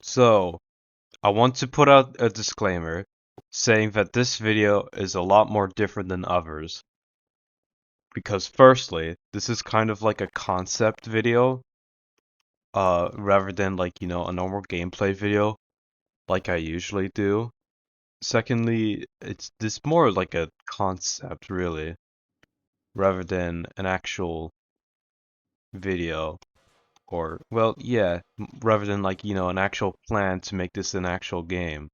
So, I want to put out a disclaimer saying that this video is a lot more different than others. Because firstly, this is kind of like a concept video, rather than like, a normal gameplay video like I usually do. Secondly, it's this more like a concept really, rather than an actual video. Or, well, yeah, rather than like, an actual plan to make this an actual game.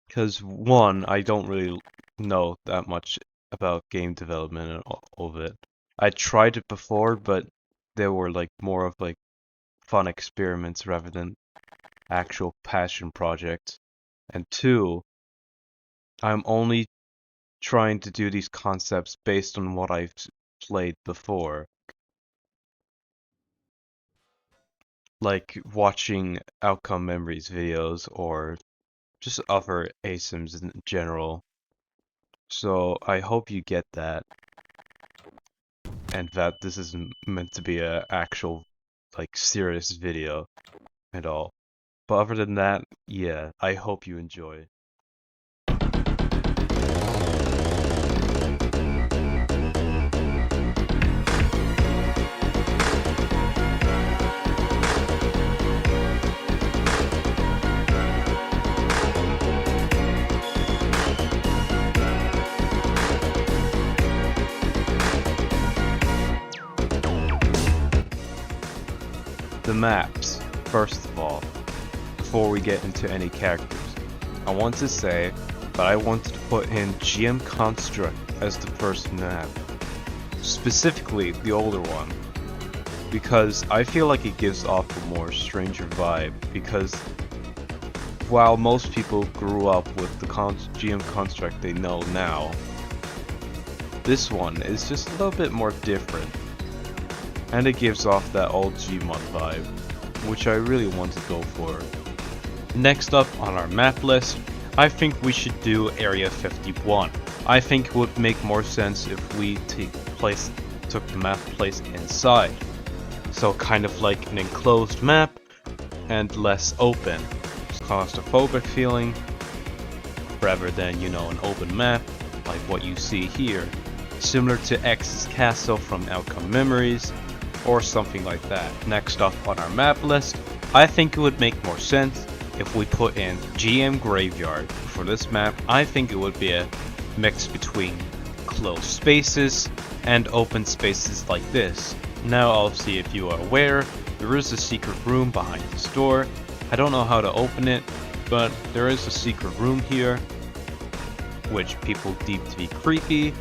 Because one, I don't really know that much about game development and all of it. I tried it before, but they were like more of like fun experiments rather than actual passion projects. And two, I'm only trying to do these concepts based on what I've played before. Like watching Outcome Memories videos or just other Asyms in general. So I hope you get that, and that this isn't meant to be a actual, like, serious video at all. But other than that, yeah, I hope you enjoy. The maps, first of all, before we get into any characters. I want to say that I wanted to put in GM Construct as the first map. Specifically, the older one. Because I feel like it gives off a more stranger vibe, because while most people grew up with the GM Construct they know now, this one is just a little bit more different. And it gives off that old Gmod vibe, which I really want to go for. Next up on our map list, I think we should do Area 51. I think it would make more sense if we took the map place inside. So kind of like an enclosed map and less open. It's claustrophobic feeling rather than, an open map like what you see here. Similar to X's Castle from Outcome Memories, or something like that. Next up on our map list, I think it would make more sense if we put in GM Graveyard. For this map, I think it would be a mix between closed spaces and open spaces like this. Now obviously, if you are aware, there is a secret room behind this door. I don't know how to open it, but there is a secret room here, which people deem to be creepy,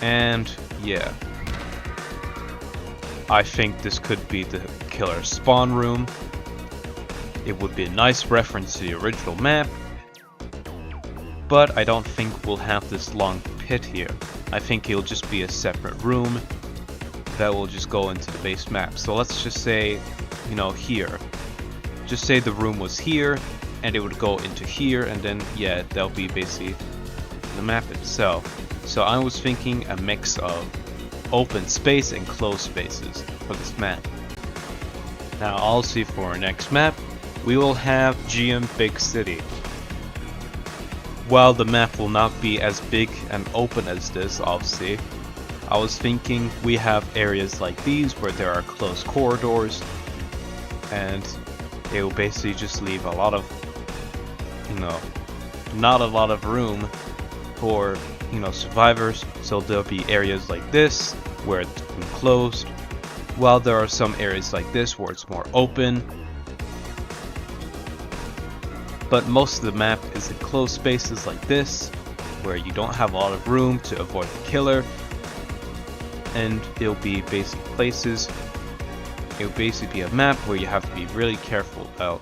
and yeah. I think this could be the killer spawn room. It would be a nice reference to the original map, but I don't think we'll have this long pit here. I think it'll just be a separate room that will just go into the base map. So let's just say, here. Just say the room was here, and it would go into here, and then, yeah, that'll be basically the map itself. So I was thinking a mix of open space and closed spaces for this map. Now also for our next map, we will have GM Big City. While the map will not be as big and open as this, obviously, I was thinking we have areas like these where there are closed corridors, and it will basically just leave a lot of, not a lot of room for survivors. So there'll be areas like this where it's enclosed, while there are some areas like this where it's more open. But most of the map is enclosed spaces like this, where you don't have a lot of room to avoid the killer, and it'll be basic places. It'll basically be a map where you have to be really careful about.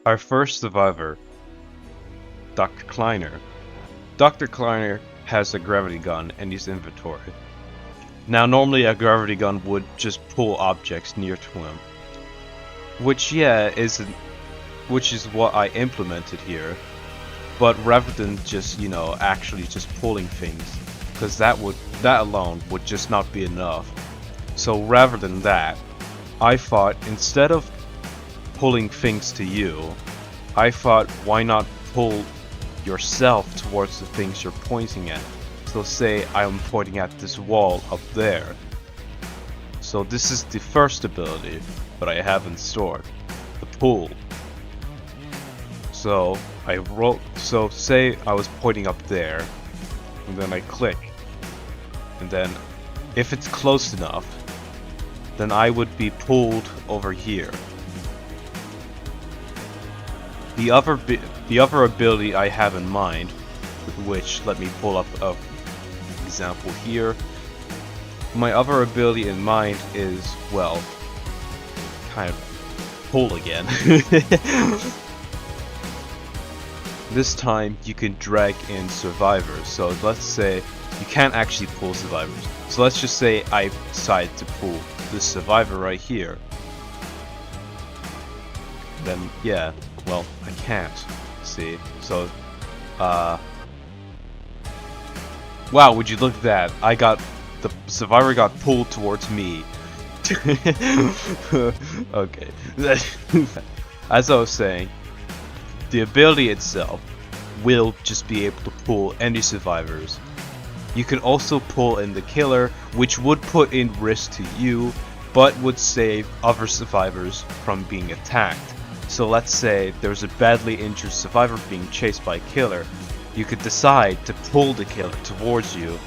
Our first survivor, Dr. Kleiner. Dr. Kleiner has a gravity gun in his inventory. Now normally a gravity gun would just pull objects near to him, which is what I implemented here. but rather than just, you know, actually just pulling things, because that alone would just not be enough. So rather than that, I thought instead of pulling things to you, I thought why not pull yourself towards the things you're pointing at. So say I'm pointing at this wall up there. So this is the first ability that I haven't stored, the pull. So so say I was pointing up there, and then I click, and then if it's close enough, then I would be pulled over here. The other ability I have in mind, which let me pull up an example here. My other ability in mind is, well, kind of pull again. This time you can drag in survivors. So let's say you can't actually pull survivors. So let's just say I decide to pull this survivor right here. Then yeah, well, I can't. See? So wow, would you look at that? The survivor got pulled towards me. Okay. As I was saying, the ability itself will just be able to pull any survivors. You can also pull in the killer, which would put in risk to you, but would save other survivors from being attacked. So let's say there's a badly injured survivor being chased by a killer. You could decide to pull the killer towards you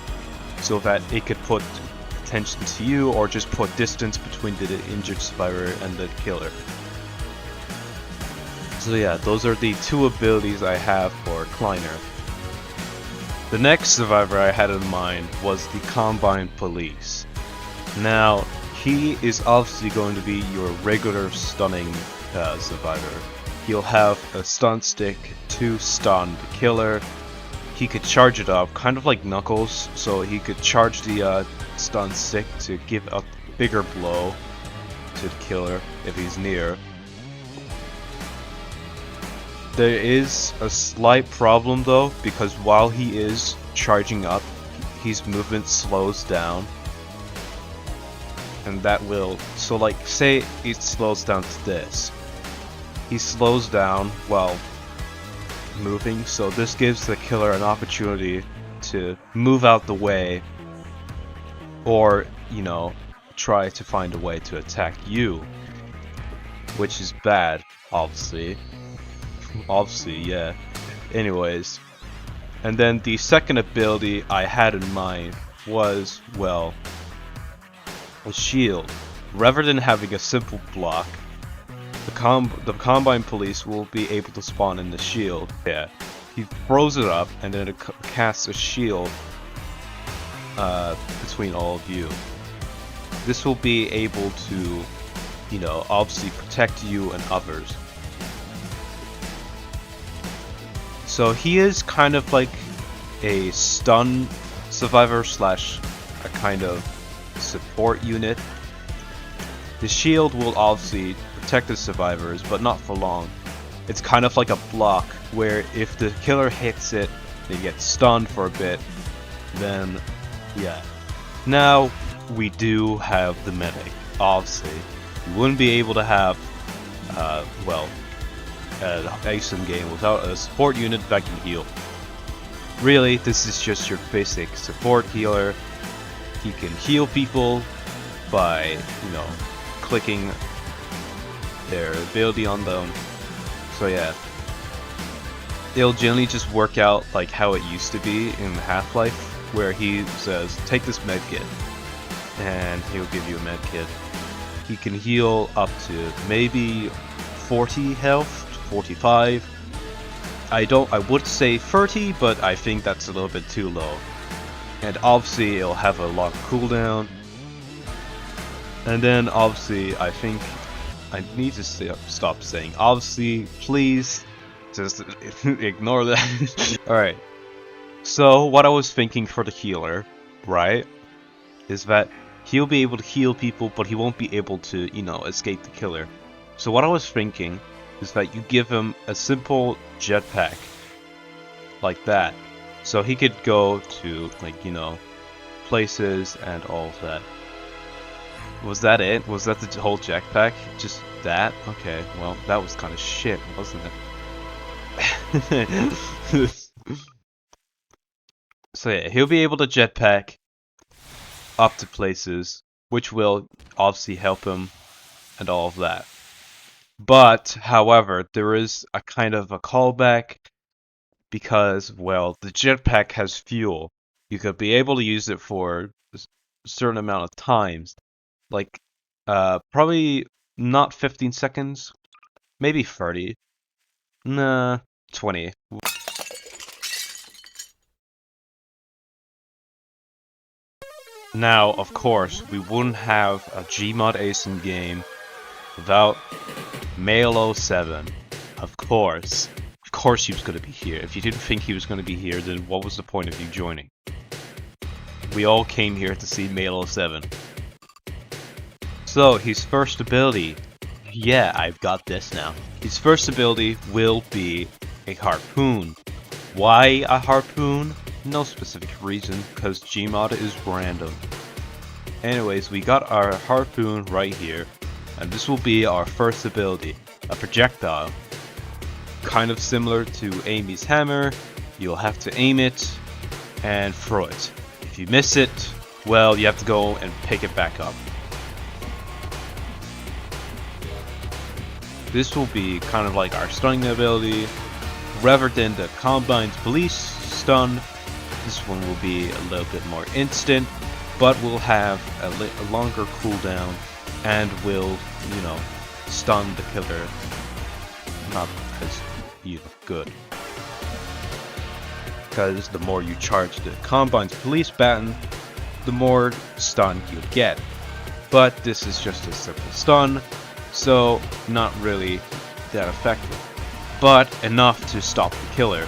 so that it could put attention to you or just put distance between the injured survivor and the killer. So yeah, those are the two abilities I have for Kleiner. The next survivor I had in mind was the Combine Police. Now, he is obviously going to be your regular stunning survivor. He'll have a stun stick to stun the killer. He could charge it up, kind of like Knuckles, so he could charge the stun stick to give a bigger blow to the killer if he's near. There is a slight problem though, because while he is charging up, his movement slows down. And that will, so like, say it slows down to this. He slows down while moving, so this gives the killer an opportunity to move out the way, or, you know, try to find a way to attack you, which is bad, obviously. Obviously, yeah. Anyways, and then the second ability I had in mind was, well, a shield. Rather than having a simple block, the Combine Police will be able to spawn in the shield. Yeah, he throws it up and then it casts a shield between all of you. This will be able to, you know, obviously protect you and others. So he is kind of like a stun survivor slash a kind of support unit. The shield will obviously protect the survivors, but not for long. It's kind of like a block where if the killer hits it, they get stunned for a bit, then yeah. Now we do have the medic. Obviously, you wouldn't be able to have well, an Asym game without a support unit that can heal. Really, this is just your basic support healer. He can heal people by, you know, clicking their ability on them. So yeah, it'll generally just work out like how it used to be in Half-Life, where he says, take this medkit, and he'll give you a medkit. He can heal up to maybe 40 health, 45. I would say 30, but I think that's a little bit too low. And obviously it'll have a long cooldown. And then obviously I think I need to stop saying obviously, please just ignore that. Alright, so what I was thinking for the healer, right, is that he'll be able to heal people, but he won't be able to, you know, escape the killer. So what I was thinking is that you give him a simple jetpack, like that. So he could go to, like, you know, places and all of that. Was that it? Was that the whole jetpack? Just that? Okay, well, that was kind of shit, wasn't it? So yeah, he'll be able to jetpack up to places, which will obviously help him and all of that. But, however, there is a kind of a callback because, well, the jetpack has fuel. You could be able to use it for a certain amount of times. Like, probably not 15 seconds, maybe 30. Nah, 20. Now, of course, we wouldn't have a Gmod Asym game without Male07. Of course. Of course he was going to be here. If you didn't think he was going to be here, then what was the point of you joining? We all came here to see Male07. So, his first ability. Yeah, I've got this now. His first ability will be a harpoon. Why a harpoon? No specific reason, because Gmod is random. Anyways, we got our harpoon right here, and this will be our first ability, a projectile. Kind of similar to Amy's hammer, you'll have to aim it and throw it. If you miss it, well, you have to go and pick it back up. This will be kind of like our stunning ability. Rather than the Combined Police stun, this one will be a little bit more instant, but will have a longer cooldown and will, you know, stun the killer. Not as, you know, good. Because the more you charge the Combined Police button, the more stun you get. But this is just a simple stun, so not really that effective. But enough to stop the killer.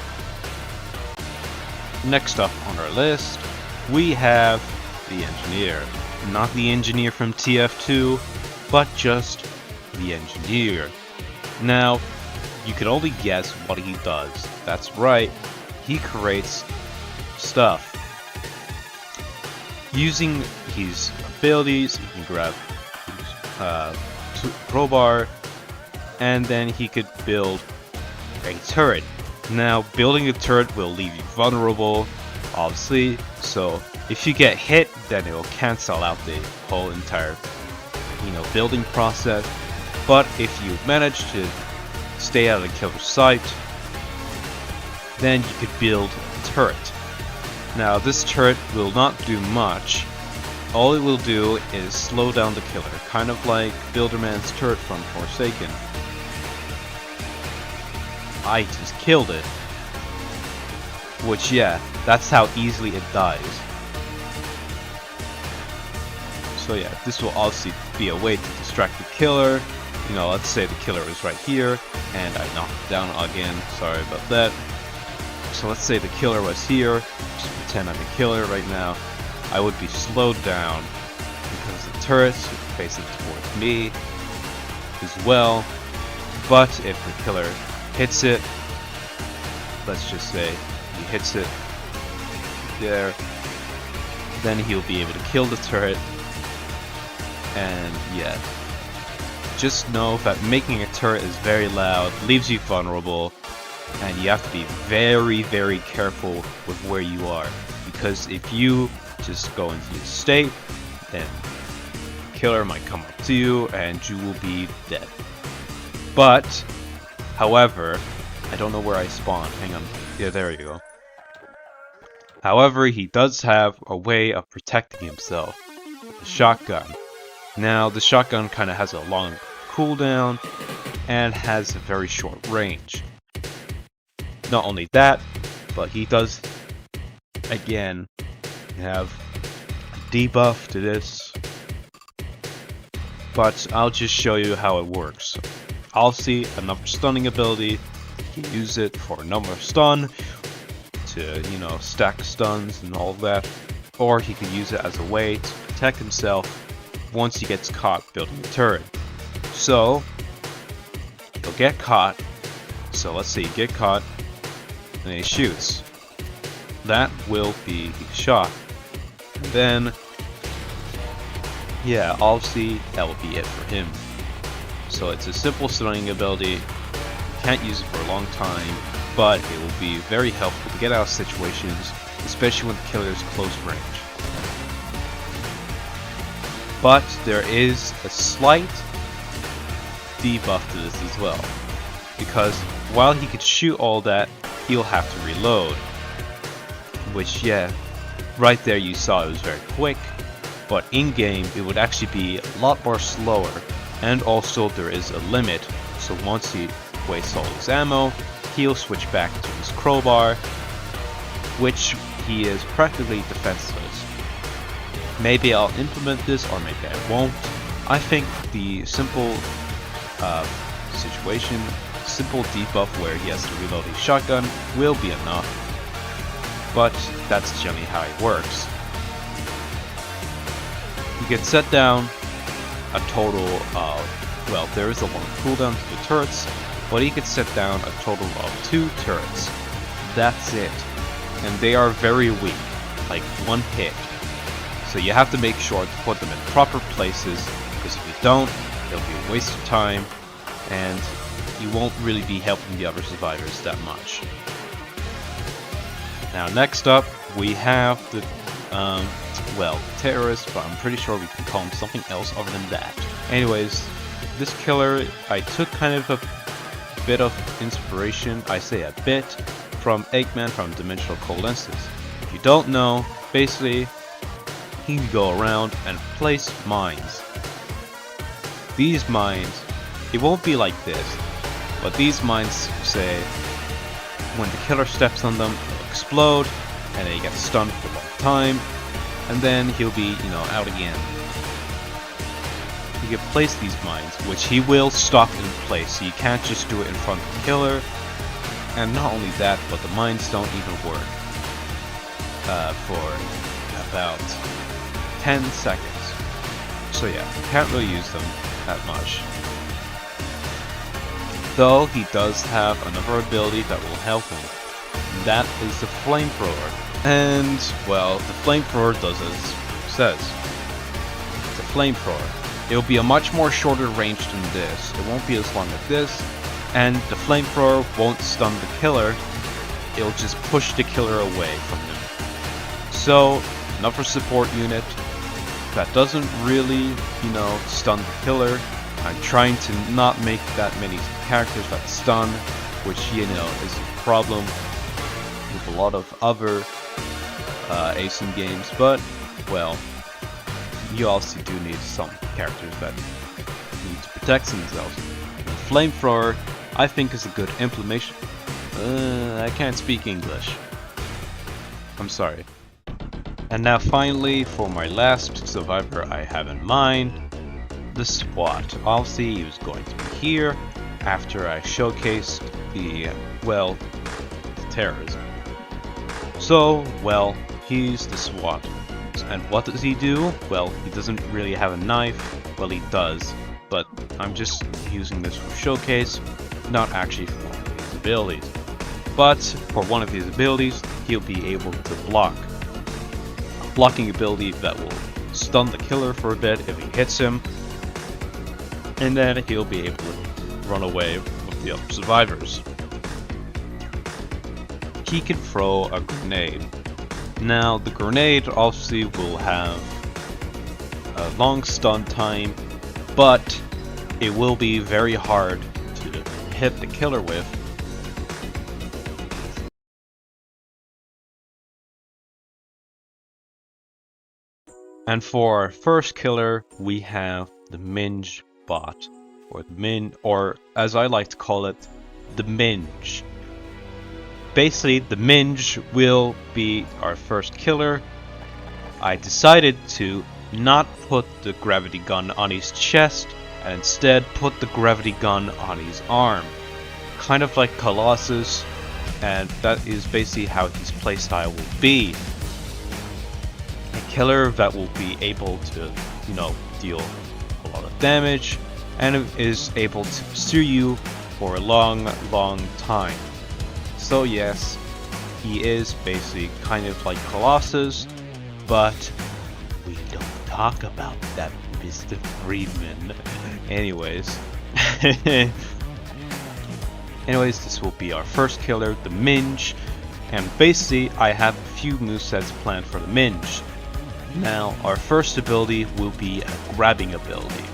Next up on our list, we have the engineer. Not the engineer from TF2, but just the engineer. Now, you can only guess what he does. That's right, he creates stuff. Using his abilities, he can grab his crowbar, and then he could build a turret. Now, building a turret will leave you vulnerable, obviously, so if you get hit, then it will cancel out the whole entire, you know, building process. But if you manage to stay out of the killer's sight, then you could build a turret. Now, this turret will not do much. All it will do is slow down the killer, kind of like Builderman's turret from Forsaken. I just killed it. Which, yeah, that's how easily it dies. So yeah, this will obviously be a way to distract the killer. You know, let's say the killer is right here, and I knocked it down again, sorry about that. So let's say the killer was here, just pretend I'm the killer right now. I would be slowed down, because the turret's facing towards me as well. But if the killer hits it, let's just say he hits it there, then he'll be able to kill the turret. And yeah, just know that making a turret is very loud, leaves you vulnerable, and you have to be very, very careful with where you are, because if you just go into this state, then the killer might come up to you and you will be dead. But however, I don't know where I spawned. Hang on. Yeah, there you go. However, he does have a way of protecting himself. The shotgun. Now, the shotgun kind of has a long cooldown and has a very short range. Not only that, but he does, again, have a debuff to this. But I'll just show you how it works. Obviously, another stunning ability. You can use it for a number of stun to, you know, stack stuns and all that. Or he can use it as a way to protect himself once he gets caught building a turret. So, he'll get caught. So let's say you get caught, and he shoots. that will be the shot. Then, yeah, obviously that will be it for him. So it's a simple stunning ability. You can't use it for a long time, but it will be very helpful to get out of situations, especially when the killer is close range. But there is a slight debuff to this as well, because while he could shoot all that, he'll have to reload. Which, yeah, right there you saw it was very quick, but in-game it would actually be a lot more slower, and also there is a limit, so once he wastes all his ammo, he'll switch back to his crowbar, which he is practically defenseless. Maybe I'll implement this, or maybe I won't. I think the simple simple debuff where he has to reload his shotgun will be enough, but that's generally how it works. You can set down a total of, well, there is a long cooldown to the turrets, but he could set down a total of 2 turrets. That's it. And they are very weak, like 1 hit. So you have to make sure to put them in proper places, because if you don't, it'll be a waste of time, and you won't really be helping the other survivors that much. Now next up, we have the, well, terrorist, but I'm pretty sure we can call him something else other than that. Anyways, this killer, I took kind of a bit of inspiration, I say a bit, from Eggman from Dimensional Coalescence. If you don't know, basically, he can go around and place mines. These mines, it won't be like this, but these mines say, when the killer steps on them, they'll explode, and then he gets stunned for a long time, and then he'll be, out again. You can place these mines, which he will stop in place, so you can't just do it in front of the killer. And not only that, but the mines don't even work for about 10 seconds. So yeah, can't really use them that much. Though he does have another ability that will help him. And that is the flamethrower. And, well, the flamethrower does as it says. It's a flamethrower. It'll be a much more shorter range than this. It won't be as long as this. And the flamethrower won't stun the killer, it'll just push the killer away from him. So, another support unit that doesn't really, stun the killer. I'm trying to not make that many characters that stun, which, is a problem with a lot of other Asym games, but, well, you also do need some characters that need to protect themselves. The flamethrower, I think, is a good implementation. I can't speak English. I'm sorry. And now finally, for my last survivor I have in mind, the SWAT. Obviously, he was going to be here after I showcased the, well, terrorism. So, well, he's the SWAT. And what does he do? Well, he doesn't really have a knife. Well, he does, but I'm just using this for showcase, not actually for one of his abilities. But for one of his abilities, he'll be able to block. A blocking ability that will stun the killer for a bit if he hits him, and then he'll be able to run away with the other survivors. He can throw a grenade. Now, the grenade obviously will have a long stun time, but it will be very hard to hit the killer with. And for our first killer, we have the Minge bot, or as I like to call it, the Minge. Basically, the Minge will be our first killer. I decided to not put the gravity gun on his chest, and instead put the gravity gun on his arm. Kind of like Colossus, and that is basically how his playstyle will be. A killer that will be able to, deal a lot of damage, and is able to pursue you for a long, long time. So yes, he is basically kind of like Colossus, but we don't talk about that, Mr. Friedman. Anyways. Anyways, this will be our first killer, the Minge. And basically, I have a few movesets planned for the Minge. Now, our first ability will be a grabbing ability.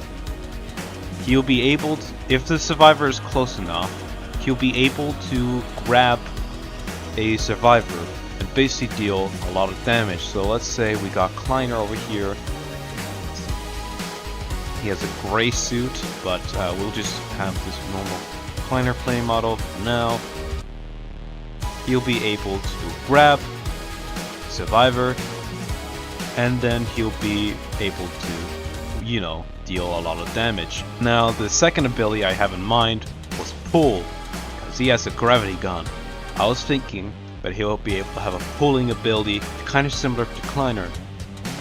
He'll be able to, if the survivor is close enough, he'll be able to grab a survivor and basically deal a lot of damage. So let's say we got Kleiner over here. He has a gray suit, but we'll just have this normal Kleiner playing model for now. He'll be able to grab survivor, and then he'll be able to, you know, deal a lot of damage. Now, the second ability I have in mind was pull, because he has a gravity gun. I was thinking that he'll be able to have a pulling ability, kind of similar to Kleiner.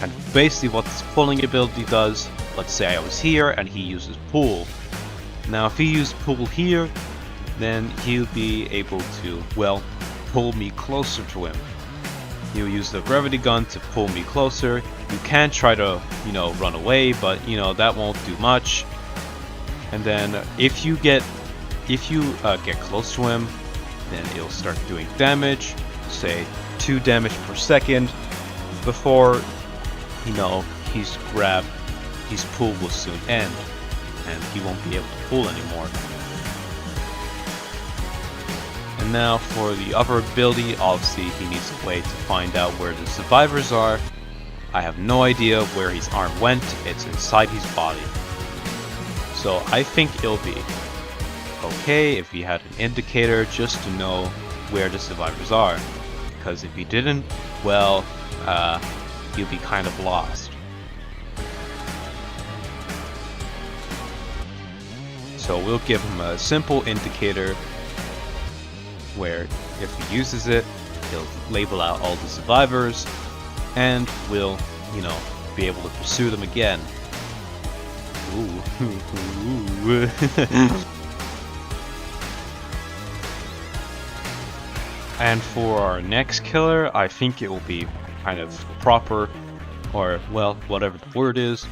And basically what this pulling ability does, let's say I was here and he uses pull. Now if he used pull here, then he'll be able to, well, pull me closer to him. He'll use the gravity gun to pull me closer. You can try to, you know, run away, but you know that won't do much. And then if you get close to him, then it'll start doing damage, say 2 damage per second, before, you know, his pull will soon end, and he won't be able to pull anymore. And now for the other ability, obviously he needs a way to find out where the survivors are. I have no idea where his arm went, it's inside his body. So I think it'll be okay if he had an indicator just to know where the survivors are. Because if he didn't, well, he'll be kind of lost. So we'll give him a simple indicator where if he uses it, he'll label out all the survivors and will, you know, be able to pursue them again. Ooh. And for our next killer, I think it will be kind of proper, or well, whatever the word is,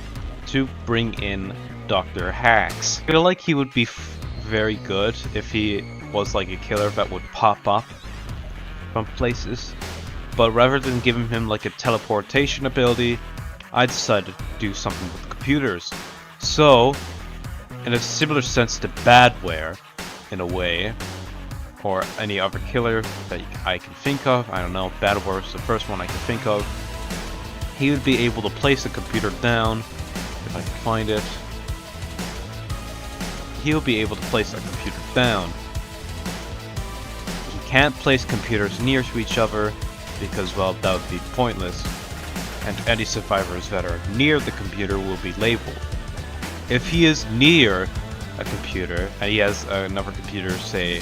to bring in Dr. Hacks. I feel like he would be very good if he was like a killer that would pop up from places. But rather than giving him like a teleportation ability, I decided to do something with computers. So, in a similar sense to Badware, in a way, or any other killer that I can think of, I don't know, Badware is the first one I can think of, he would be able to place the computer down, if I can find it. He'll be able to place the computer down. He can't place computers near to each other, because, well, that would be pointless, and any survivors that are near the computer will be labeled. If he is near a computer, and he has another computer, say,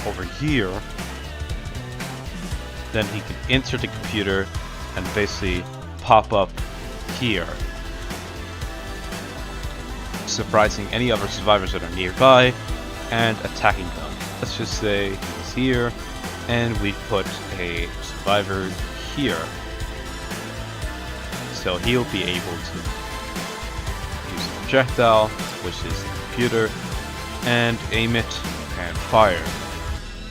over here, then he can enter the computer and basically pop up here, surprising any other survivors that are nearby and attacking them. Let's just say he's here, and we put a survivor here, so he'll be able to use a projectile, which is the computer, and aim it and fire,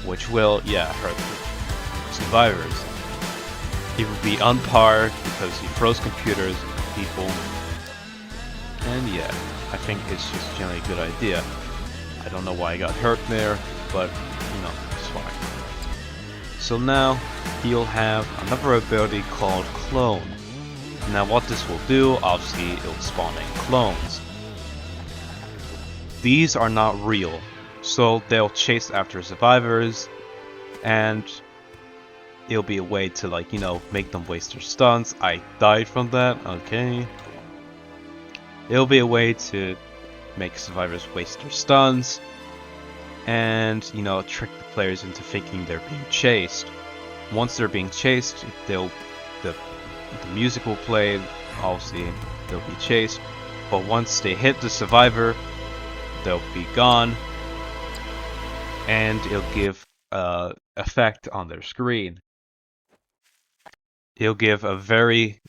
which will, yeah, hurt the survivors. He will be on par because he throws computers at people, and yeah, I think it's just generally a good idea. I don't know why I got hurt there, but, you know, it's fine. So now, he'll have another ability called Clone. Now what this will do, obviously it'll spawn in clones. These are not real, so they'll chase after survivors, and it'll be a way to, like, you know, make them waste their stuns. I died from that, okay. It'll be a way to make survivors waste their stuns, and, you know, trick the players into thinking they're being chased. Once they're being chased, the music will play, obviously they'll be chased, but once they hit the survivor, they'll be gone, and it'll give effect on their screen. He'll give a very,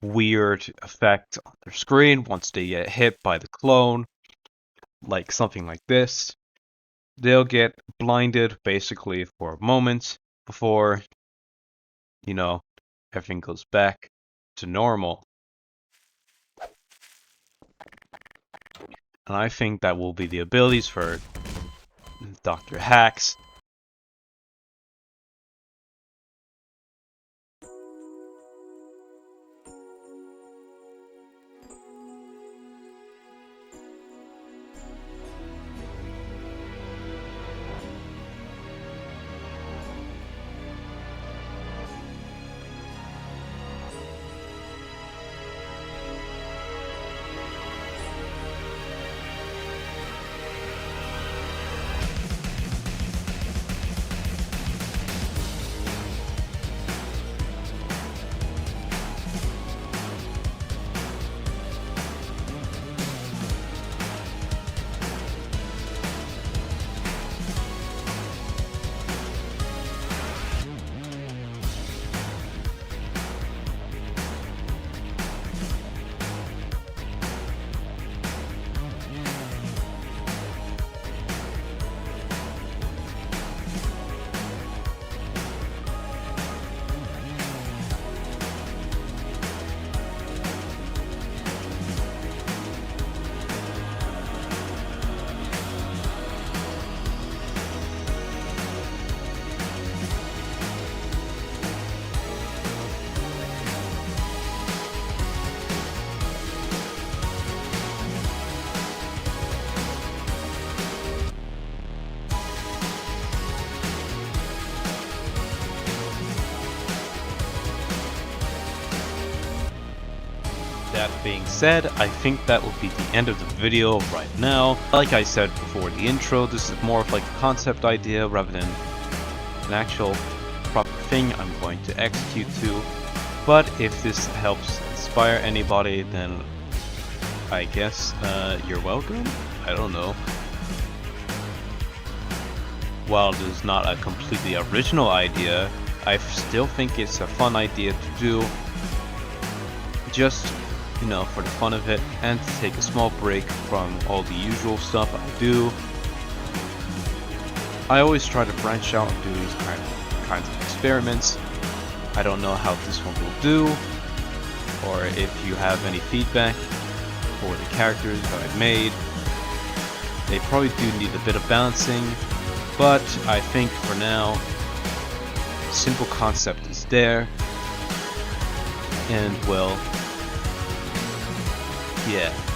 weird effect on their screen once they get hit by the clone, like something like this. They'll get blinded basically for a moment before, everything goes back to normal. And I think that will be the abilities for Dr. Hacks. That being said, I think that will be the end of the video right now. Like I said before the intro, this is more of like a concept idea rather than an actual proper thing I'm going to execute to. But if this helps inspire anybody, then I guess you're welcome? I don't know. While it is not a completely original idea, I still think it's a fun idea to do. Just, for the fun of it, and to take a small break from all the usual stuff I do. I always try to branch out and do these kinds of experiments. I don't know how this one will do, or if you have any feedback for the characters that I've made. They probably do need a bit of balancing, but I think for now, simple concept is there, and well, yeah.